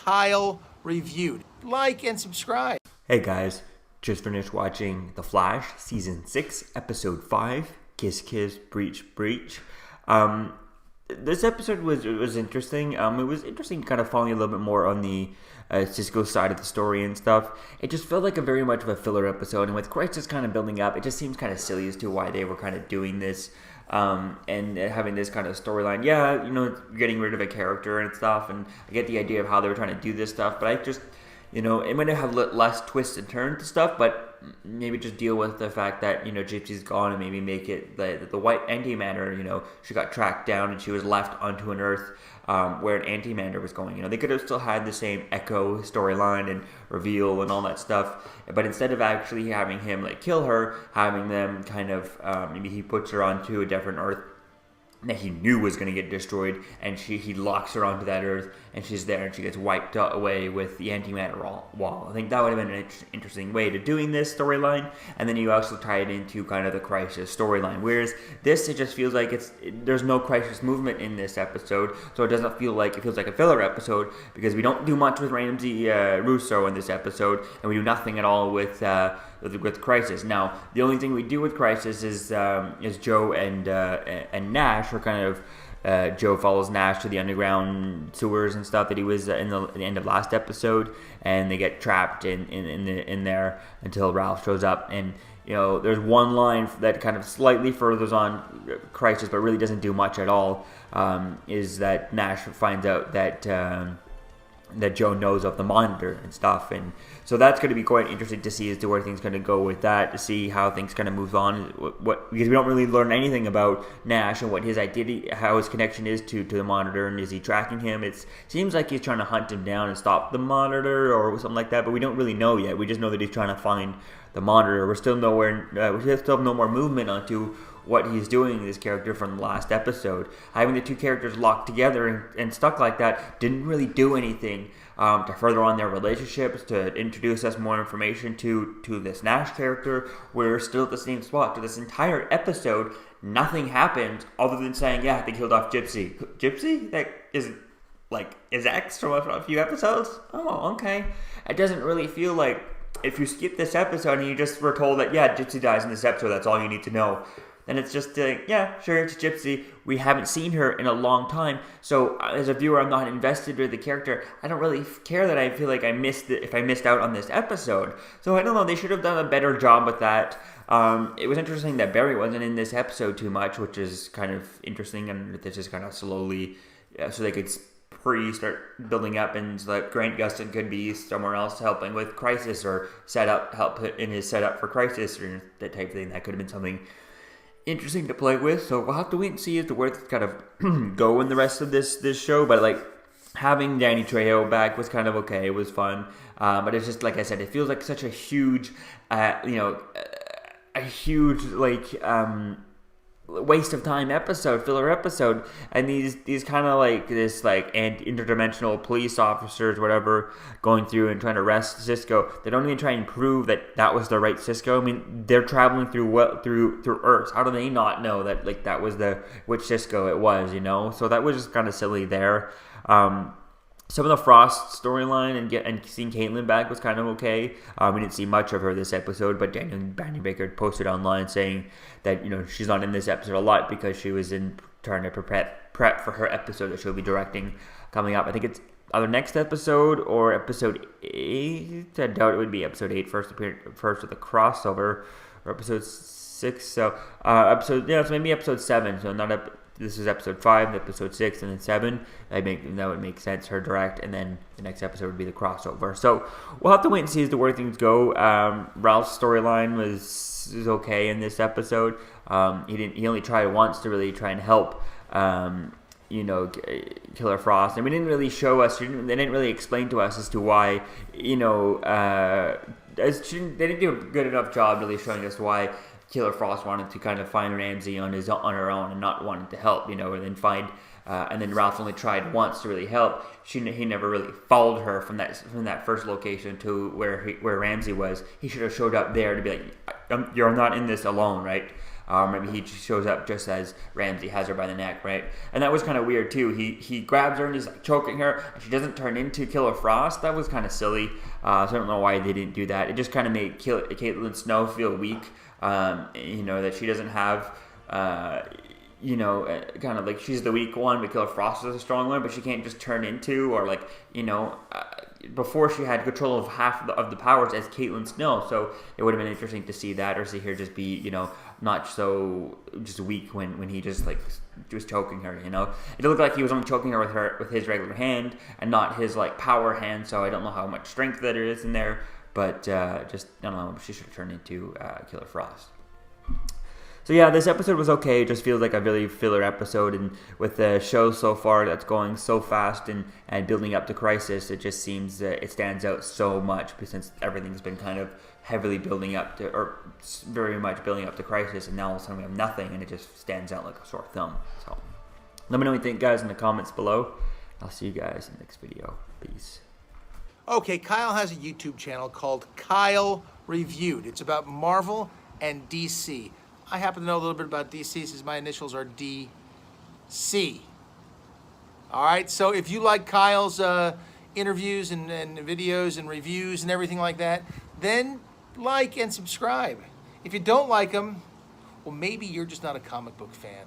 Kyle reviewed. Like and subscribe. Hey guys, just finished watching The Flash, Season 6, Episode 5, Kiss Kiss, Breach Breach. This episode was interesting. It was interesting kind of following a little bit more on the Cisco side of the story and stuff. It just felt like a very much of a filler episode, and with Crisis kind of building up, it just seems kind of silly as to why they were kind of doing this. And having this kind of storyline, getting rid of a character and stuff, and I get the idea of how they were trying to do this stuff, but I just, it might have less twists and turns to stuff, but maybe just deal with the fact that, Gypsy's gone, and maybe make it the white antimatter, she got tracked down and she was left onto an Earth where an antimatter was going. They could have still had the same Echo storyline and reveal and all that stuff, but instead of actually having him kill her, having them kind of maybe he puts her onto a different Earth that he knew was going to get destroyed, and he locks her onto that Earth, and she's there, and she gets wiped away with the antimatter wall. I think that would have been an interesting way to doing this storyline, and then you also tie it into kind of the Crisis storyline. Whereas this, it just feels like there's no Crisis movement in this episode, so it doesn't feel like, it feels like a filler episode, because we don't do much with Ramsey Russo in this episode, and we do nothing at all with Crisis. Now, the only thing we do with Crisis is Joe and Nash. Or kind of Joe follows Nash to the underground sewers and stuff that he was in the end of last episode, and they get trapped in there until Ralph shows up. And there's one line that kind of slightly furthers on Crisis, but really doesn't do much at all. Is that Nash finds out that Joe knows of the monitor and stuff, and so that's going to be quite interesting to see as to where things going to go with that, to see how things kind of move on. Because we don't really learn anything about Nash and what his identity, how his connection is to the monitor, and is he tracking him? It seems like he's trying to hunt him down and stop the monitor or something like that, but we don't really know yet. We just know that he's trying to find the monitor. We still have no more movement onto what he's doing, this character from the last episode. Having the two characters locked together and stuck like that didn't really do anything to further on their relationships, to introduce us more information to this Nash character. We're still at the same spot. To this entire episode, nothing happened other than saying, yeah, they killed off Gypsy. Gypsy? That is his ex from a few episodes? Oh, okay. It doesn't really feel like, if you skip this episode and you just were told that, yeah, Gypsy dies in this episode, that's all you need to know, then it's just, yeah, sure, it's Gypsy. We haven't seen her in a long time, so as a viewer, I'm not invested with the character. I don't really care that I feel like if I missed out on this episode. So I don't know, they should have done a better job with that. It was interesting that Barry wasn't in this episode too much, which is kind of interesting, and this is kind of slowly, so they could start building up, and so that Grant Gustin could be somewhere else helping with Crisis, or help in his setup for Crisis, or that type of thing. That could have been something interesting to play with. So we'll have to wait and see as to where it's kind of go in the rest of this show. But having Danny Trejo back was kind of okay. It was fun, but it's just, like I said, it feels like such a huge, waste of time filler episode, and these kind of interdimensional police officers, whatever, going through and trying to arrest Cisco. They don't even try and prove that was the right Cisco. I mean, they're traveling through Earth. How do they not know that that was which Cisco it was? So that was just kind of silly there. Some of the Frost storyline and seeing Caitlin back was kind of okay. We didn't see much of her this episode, but Daniel Baker posted online saying that she's not in this episode a lot because she was trying to prep for her episode that she'll be directing coming up. I think it's either next episode or episode 8. I doubt it would be episode 8 first of the crossover, or episode 6. So so maybe episode 7. So not this is episode 5, episode 6, and then 7. That would make sense, her direct, and then the next episode would be the crossover. So we'll have to wait and see as to where things go. Ralph's storyline was okay in this episode. He only tried once to really try and help Killer Frost, and we didn't really show us. They didn't really explain to us as to why. They didn't do a good enough job really showing us why Killer Frost wanted to kind of find Ramsey on her own and not wanting to help, and then Ralph only tried once to really help. He never really followed her from that first location to where Ramsey was. He should have showed up there to be like, you're not in this alone, right? Maybe he just shows up just as Ramsey has her by the neck, right? And that was kind of weird too. He grabs her and he's like choking her, and she doesn't turn into Killer Frost. That was kind of silly. So I don't know why they didn't do that. It just kind of made Caitlin Snow feel weak. That she doesn't have. Kind of like she's the weak one, but Killer Frost is a strong one, but she can't just turn into, or like, before she had control of half of the powers as Caitlin Snow, so it would have been interesting to see that, or see her just be, not so just weak when he just like was choking her, It looked like he was only choking her with his regular hand and not his like power hand, so I don't know how much strength that there is in there, but I don't know, she should have turned into Killer Frost. So yeah, this episode was okay. It just feels like a really filler episode, and with the show so far that's going so fast and building up to Crisis, it just seems it stands out so much since everything's been kind of heavily building up to, or very much building up to Crisis, and now all of a sudden we have nothing, and it just stands out like a sore thumb. So let me know what you think, guys, in the comments below. I'll see you guys in the next video. Peace. Okay, Kyle has a YouTube channel called Kyle Reviewed. It's about Marvel and DC. I happen to know a little bit about DC since my initials are DC. All right, so if you like Kyle's interviews and videos and reviews and everything like that, then like and subscribe. If you don't like them, well, maybe you're just not a comic book fan.